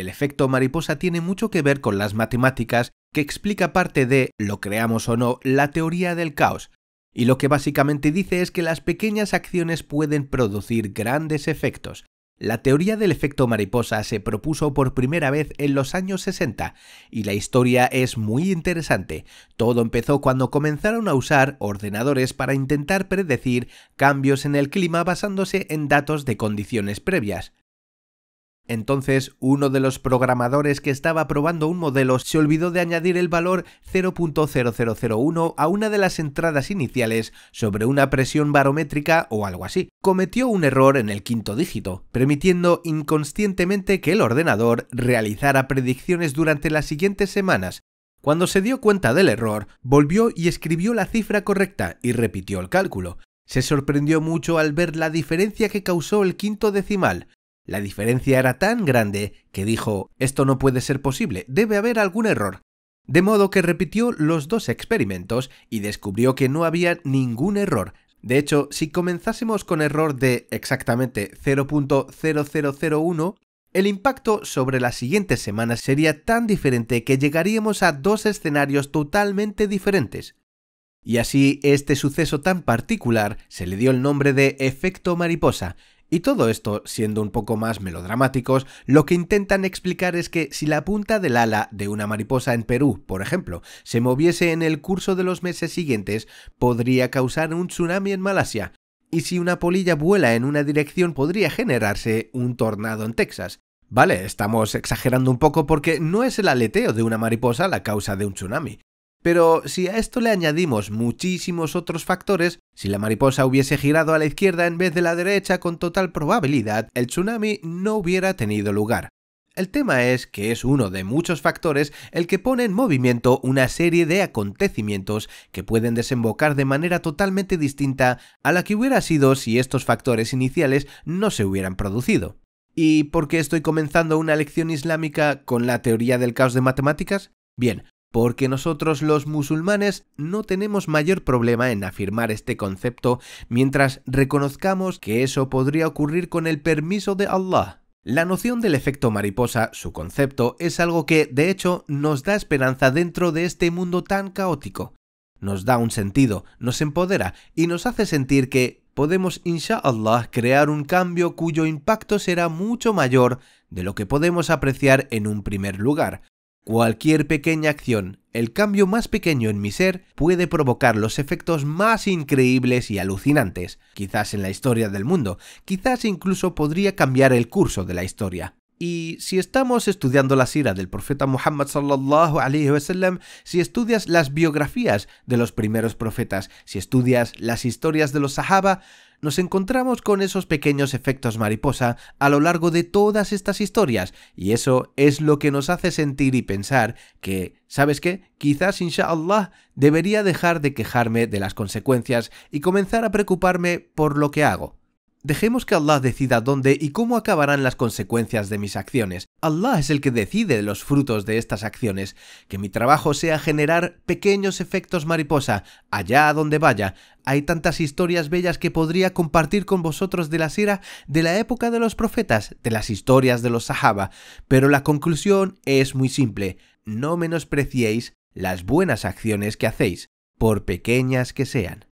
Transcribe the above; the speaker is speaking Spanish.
el efecto mariposa tiene mucho que ver con las matemáticas, que explica parte de, lo creamos o no, la teoría del caos. Y lo que básicamente dice es que las pequeñas acciones pueden producir grandes efectos. La teoría del efecto mariposa se propuso por primera vez en los años 60 y la historia es muy interesante. Todo empezó cuando comenzaron a usar ordenadores para intentar predecir cambios en el clima basándose en datos de condiciones previas. Entonces, uno de los programadores que estaba probando un modelo se olvidó de añadir el valor 0.0001 a una de las entradas iniciales sobre una presión barométrica o algo así. Cometió un error en el quinto dígito, permitiendo inconscientemente que el ordenador realizara predicciones durante las siguientes semanas. Cuando se dio cuenta del error, volvió y escribió la cifra correcta y repitió el cálculo. Se sorprendió mucho al ver la diferencia que causó el quinto decimal. La diferencia era tan grande que dijo, esto no puede ser posible, debe haber algún error. De modo que repitió los dos experimentos y descubrió que no había ningún error. De hecho, si comenzásemos con error de exactamente 0.0001, el impacto sobre las siguientes semanas sería tan diferente que llegaríamos a dos escenarios totalmente diferentes. Y así, este suceso tan particular se le dio el nombre de efecto mariposa. Y todo esto, siendo un poco más melodramáticos, lo que intentan explicar es que si la punta del ala de una mariposa en Perú, por ejemplo, se moviese en el curso de los meses siguientes, podría causar un tsunami en Malasia. Y si una polilla vuela en una dirección, podría generarse un tornado en Texas. Vale, estamos exagerando un poco porque no es el aleteo de una mariposa la causa de un tsunami. Pero si a esto le añadimos muchísimos otros factores, si la mariposa hubiese girado a la izquierda en vez de la derecha, con total probabilidad, el tsunami no hubiera tenido lugar. El tema es que es uno de muchos factores el que pone en movimiento una serie de acontecimientos que pueden desembocar de manera totalmente distinta a la que hubiera sido si estos factores iniciales no se hubieran producido. ¿Y por qué estoy comenzando una lección islámica con la teoría del caos de matemáticas? Bien, porque nosotros los musulmanes no tenemos mayor problema en afirmar este concepto mientras reconozcamos que eso podría ocurrir con el permiso de Allah. La noción del efecto mariposa, su concepto, es algo que, de hecho, nos da esperanza dentro de este mundo tan caótico. Nos da un sentido, nos empodera y nos hace sentir que podemos, insha'Allah, crear un cambio cuyo impacto será mucho mayor de lo que podemos apreciar en un primer lugar. Cualquier pequeña acción, el cambio más pequeño en mi ser, puede provocar los efectos más increíbles y alucinantes, quizás en la historia del mundo, quizás incluso podría cambiar el curso de la historia. Y si estamos estudiando la sira del profeta Muhammad sallallahu alaihi wasallam, si estudias las biografías de los primeros profetas, si estudias las historias de los sahaba, nos encontramos con esos pequeños efectos mariposa a lo largo de todas estas historias, y eso es lo que nos hace sentir y pensar que, ¿sabes qué? Quizás, insha'Allah, debería dejar de quejarme de las consecuencias y comenzar a preocuparme por lo que hago. Dejemos que Allah decida dónde y cómo acabarán las consecuencias de mis acciones. Allah es el que decide los frutos de estas acciones. Que mi trabajo sea generar pequeños efectos mariposa, allá a donde vaya. Hay tantas historias bellas que podría compartir con vosotros de la sira de la época de los profetas, de las historias de los sahaba, pero la conclusión es muy simple. No menospreciéis las buenas acciones que hacéis, por pequeñas que sean.